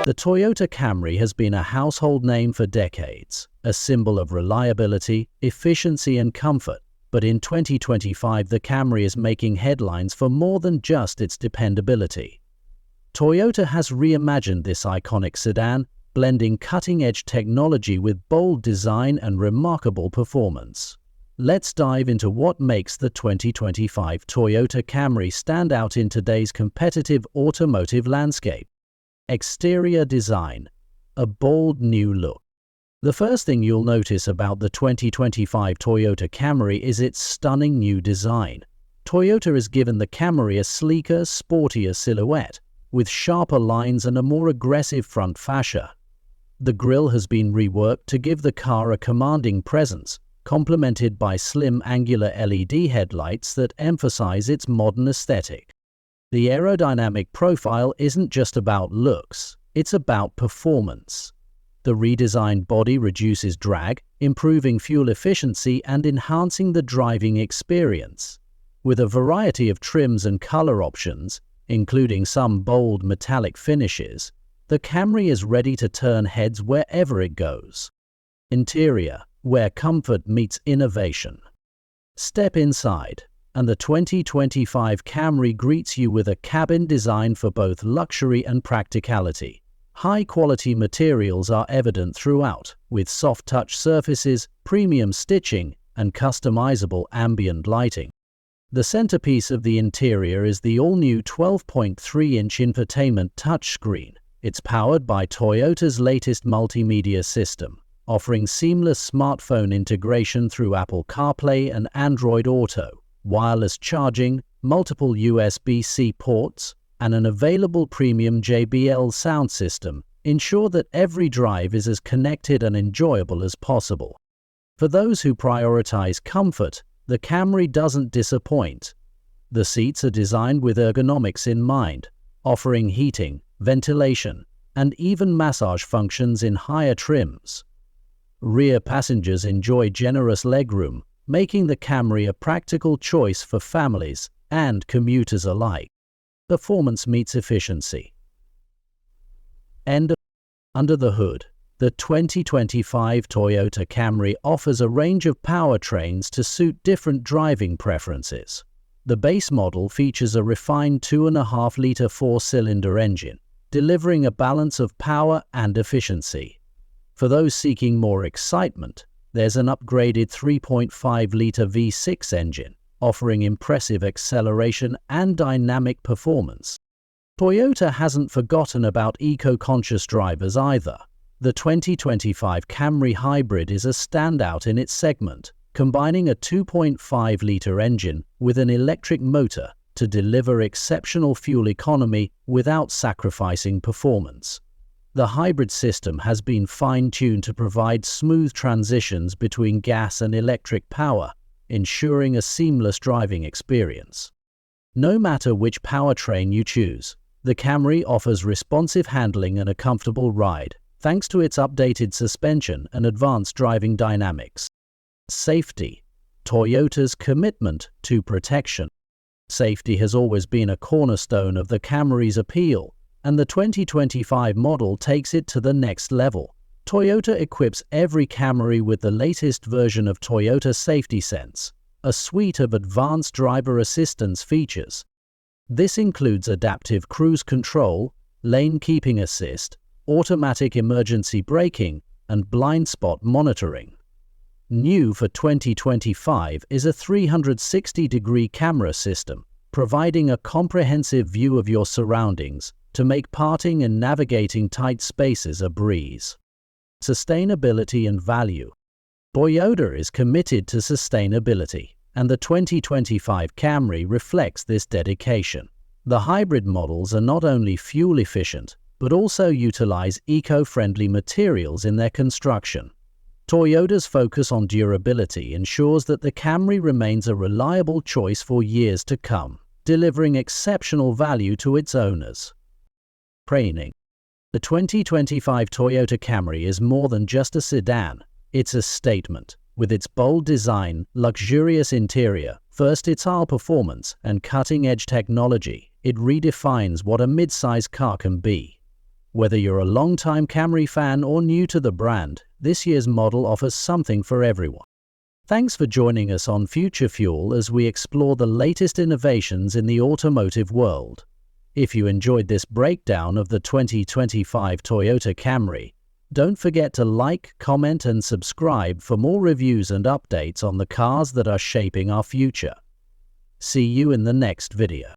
The Toyota Camry has been a household name for decades, a symbol of reliability, efficiency and comfort. But in 2025, the Camry is making headlines for more than just its dependability. Toyota has reimagined this iconic sedan, blending cutting-edge technology with bold design and remarkable performance. Let's dive into what makes the 2025 Toyota Camry stand out in today's competitive automotive landscape. Exterior design. A bold new look. The first thing you'll notice about the 2025 Toyota Camry is its stunning new design. Toyota has given the Camry a sleeker, sportier silhouette, with sharper lines and a more aggressive front fascia. The grille has been reworked to give the car a commanding presence, complemented by slim angular LED headlights that emphasize its modern aesthetic. The aerodynamic profile isn't just about looks, it's about performance. The redesigned body reduces drag, improving fuel efficiency and enhancing the driving experience. With a variety of trims and color options, including some bold metallic finishes, the Camry is ready to turn heads wherever it goes. Interior, where comfort meets innovation. Step inside, and the 2025 Camry greets you with a cabin designed for both luxury and practicality. High-quality materials are evident throughout, with soft-touch surfaces, premium stitching, and customizable ambient lighting. The centerpiece of the interior is the all-new 12.3-inch infotainment touchscreen. It's powered by Toyota's latest multimedia system, offering seamless smartphone integration through Apple CarPlay and Android Auto, wireless charging, multiple USB-C ports, and an available premium JBL sound system ensure that every drive is as connected and enjoyable as possible. For those who prioritize comfort, the Camry doesn't disappoint. The seats are designed with ergonomics in mind, offering heating, ventilation, and even massage functions in higher trims. Rear passengers enjoy generous legroom, making the Camry a practical choice for families and commuters alike. Performance meets efficiency. Under the hood, the 2025 Toyota Camry offers a range of powertrains to suit different driving preferences. The base model features a refined 2.5-liter four-cylinder engine, delivering a balance of power and efficiency. For those seeking more excitement, there's an upgraded 3.5-liter V6 engine, offering impressive acceleration and dynamic performance. Toyota hasn't forgotten about eco-conscious drivers either. The 2025 Camry Hybrid is a standout in its segment, combining a 2.5-liter engine with an electric motor to deliver exceptional fuel economy without sacrificing performance. The hybrid system has been fine-tuned to provide smooth transitions between gas and electric power, ensuring a seamless driving experience. No matter which powertrain you choose, the Camry offers responsive handling and a comfortable ride, thanks to its updated suspension and advanced driving dynamics. Safety. Toyota's commitment to protection. Safety has always been a cornerstone of the Camry's appeal, and the 2025 model takes it to the next level. Toyota equips every Camry with the latest version of Toyota Safety Sense, a suite of advanced driver assistance features. This includes adaptive cruise control, lane keeping assist, automatic emergency braking, and blind spot monitoring. New for 2025 is a 360-degree camera system, providing a comprehensive view of your surroundings to make parking and navigating tight spaces a breeze. Sustainability and value. Toyota is committed to sustainability, and the 2025 Camry reflects this dedication. The hybrid models are not only fuel efficient, but also utilize eco-friendly materials in their construction. Toyota's focus on durability ensures that the Camry remains a reliable choice for years to come, delivering exceptional value to its owners. Training. The 2025 Toyota Camry is more than just a sedan, it's a statement. With its bold design, luxurious interior, versatile performance, and cutting-edge technology, it redefines what a mid-size car can be. Whether you're a long-time Camry fan or new to the brand, this year's model offers something for everyone. Thanks for joining us on Future Fuel as we explore the latest innovations in the automotive world. If you enjoyed this breakdown of the 2025 Toyota Camry, don't forget to like, comment and subscribe for more reviews and updates on the cars that are shaping our future. See you in the next video.